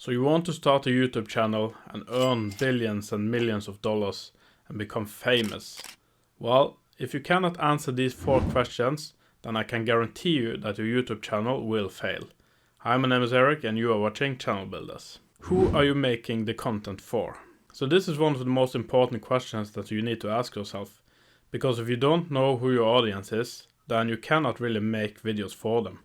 So you want to start a YouTube channel and earn billions and millions of dollars and become famous. Well, if you cannot answer these 4 questions, then I can guarantee you that your YouTube channel will fail. Hi, my name is Eric and you are watching Channelbuilders. Who are you making the content for? So this is one of the most important questions that you need to ask yourself. Because if you don't know who your audience is, then you cannot really make videos for them.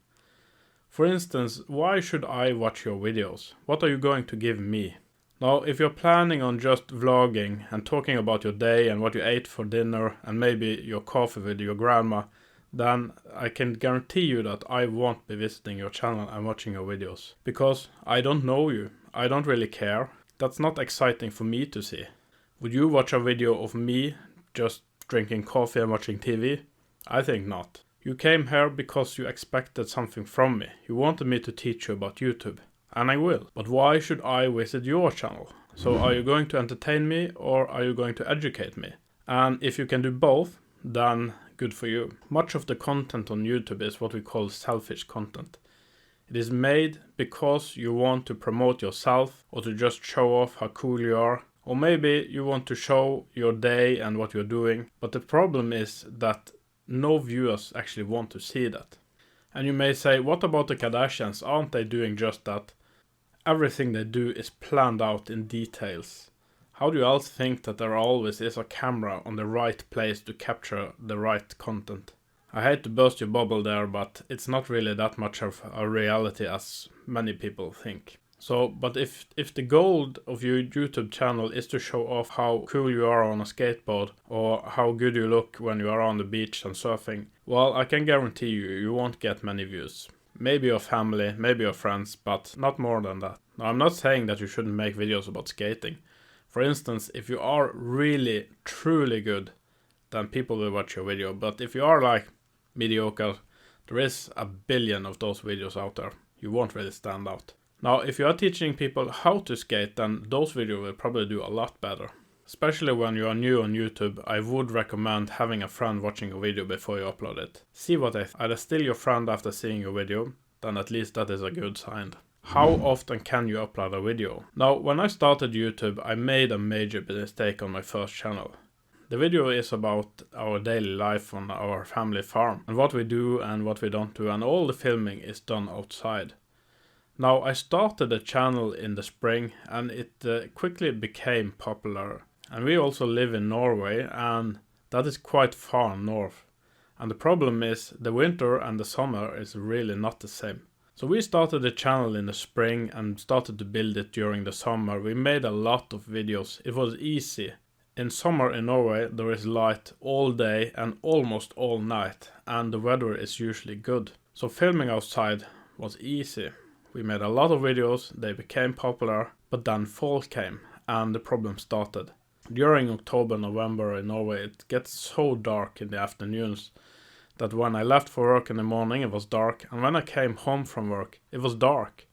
For instance, why should I watch your videos? What are you going to give me? Now, if you're planning on just vlogging and talking about your day and what you ate for dinner and maybe your coffee with your grandma, then I can guarantee you that I won't be visiting your channel and watching your videos. Because I don't know you. I don't really care. That's not exciting for me to see. Would you watch a video of me just drinking coffee and watching TV? I think not. You came here because you expected something from me. You wanted me to teach you about YouTube. And I will. But why should I visit your channel? So are you going to entertain me or are you going to educate me? And if you can do both, then good for you. Much of the content on YouTube is what we call selfish content. It is made because you want to promote yourself or to just show off how cool you are. Or maybe you want to show your day and what you're doing. But the problem is that no viewers actually want to see that. And you may say, what about the Kardashians? Aren't they doing just that? Everything they do is planned out in details. How do you else think that there always is a camera on the right place to capture the right content? I hate to burst your bubble there, but it's not really that much of a reality as many people think. So, but if the goal of your YouTube channel is to show off how cool you are on a skateboard or how good you look when you are on the beach and surfing, well, I can guarantee you won't get many views. Maybe your family, maybe your friends, but not more than that. Now, I'm not saying that you shouldn't make videos about skating. For instance, if you are really, truly good, then people will watch your video. But if you are like mediocre, there is a billion of those videos out there. You won't really stand out. Now, if you are teaching people how to skate, then those videos will probably do a lot better. Especially when you are new on YouTube, I would recommend having a friend watching a video before you upload it. See what they think. Are they still your friend after seeing your video? Then at least that is a good sign. How often can you upload a video? Now, when I started YouTube, I made a major mistake on my first channel. The video is about our daily life on our family farm and what we do and what we don't do, and all the filming is done outside. Now, I started the channel in the spring and it quickly became popular. And we also live in Norway, and that is quite far north. And the problem is the winter and the summer is really not the same. So we started the channel in the spring and started to build it during the summer. We made a lot of videos. It was easy. In summer in Norway there is light all day and almost all night, and the weather is usually good. So filming outside was easy. We made a lot of videos, they became popular, but then fall came and the problem started. During October, November in Norway, it gets so dark in the afternoons that when I left for work in the morning it was dark, and when I came home from work it was dark,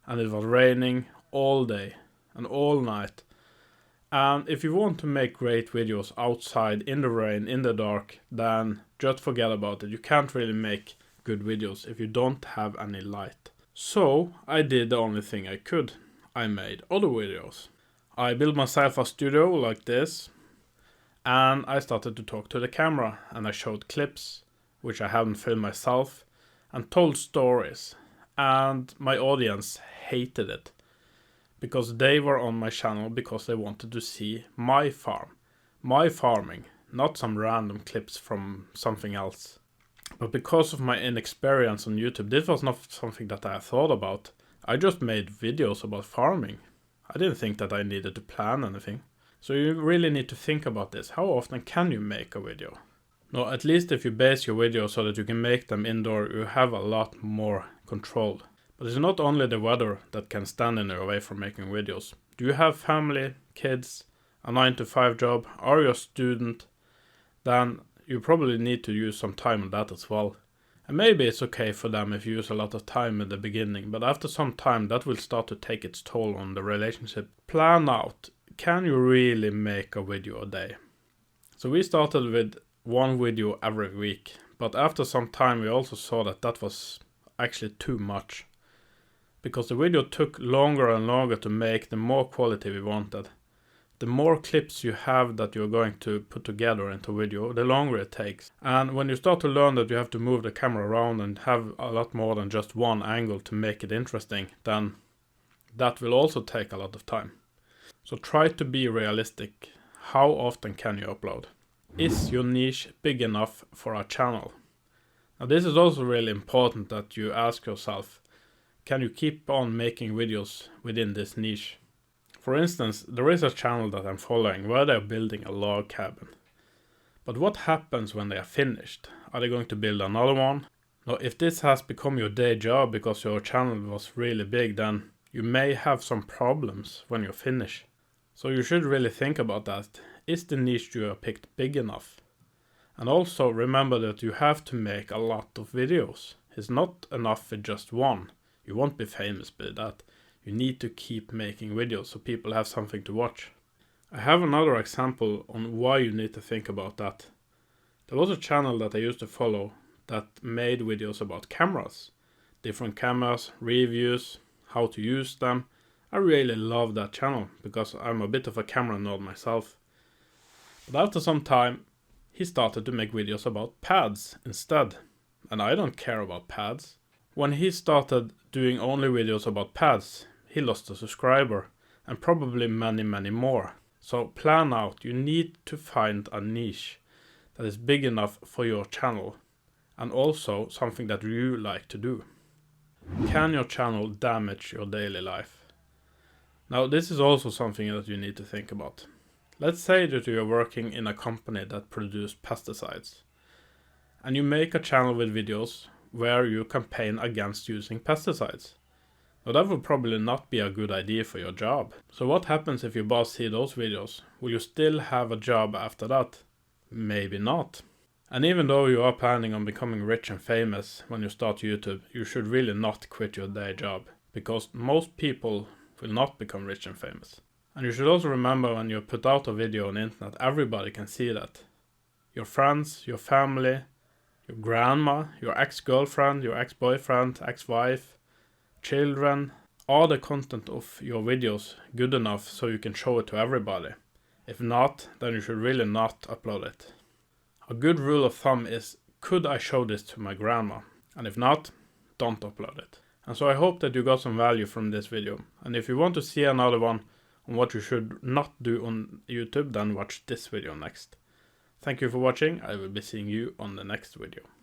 and it was raining all day and all night. And if you want to make great videos outside in the rain, in the dark, then just forget about it. You can't really make good videos if you don't have any light. So I did the only thing I could. I made other videos. I built myself a studio like this, and I started to talk to the camera, and I showed clips, which I hadn't filmed myself, and told stories. And my audience hated it, because they were on my channel because they wanted to see my farm, my farming, not some random clips from something else. But because of my inexperience on YouTube, this was not something that I thought about. I just made videos about farming. I didn't think that I needed to plan anything. So you really need to think about this. How often can you make a video? Now, at least if you base your videos so that you can make them indoor, you have a lot more control. But it's not only the weather that can stand in your way from making videos. Do you have family, kids, a 9-to-5 job, are you a student? Then you probably need to use some time on that as well. And maybe it's okay for them if you use a lot of time in the beginning, but after some time that will start to take its toll on the relationship. Plan out, can you really make a video a day? So we started with one video every week, but after some time we also saw that that was actually too much. because the video took longer and longer to make, the more quality we wanted. The more clips you have that you're going to put together into video, the longer it takes. And when you start to learn that you have to move the camera around and have a lot more than just one angle to make it interesting, then that will also take a lot of time. So try to be realistic. How often can you upload? Is your niche big enough for a channel? Now this is also really important that you ask yourself, can you keep on making videos within this niche? For instance, there is a channel that I'm following where they're building a log cabin. But what happens when they are finished? Are they going to build another one? Now, if this has become your day job because your channel was really big, then you may have some problems when you finish. So you should really think about that. Is the niche you have picked big enough? And also remember that you have to make a lot of videos. It's not enough with just one. You won't be famous by that. You need to keep making videos so people have something to watch. I have another example on why you need to think about that. There was a channel that I used to follow that made videos about cameras. Different cameras, reviews, how to use them. I really love that channel because I'm a bit of a camera nerd myself. But after some time, he started to make videos about pads instead. And I don't care about pads. When he started doing only videos about pads, he lost a subscriber and probably many more. So plan out. You need to find a niche that is big enough for your channel and also something that you like to do. Can your channel damage your daily life? Now this is also something that you need to think about. Let's say that you are working in a company that produces pesticides and you make a channel with videos where you campaign against using pesticides. Now that would probably not be a good idea for your job. So what happens if your boss sees those videos? Will you still have a job after that? Maybe not. And even though you are planning on becoming rich and famous when you start YouTube, you should really not quit your day job, because most people will not become rich and famous. And you should also remember when you put out a video on the internet, everybody can see that. Your friends, your family, your grandma, your ex-girlfriend, your ex-boyfriend, ex-wife, children. Are the content of your videos good enough so you can show it to everybody? If not, then you should really not upload it. A good rule of thumb is, could I show this to my grandma? And if not, don't upload it. And so I hope that you got some value from this video. And if you want to see another one on what you should not do on YouTube, then watch this video next. Thank you for watching. I will be seeing you on the next video.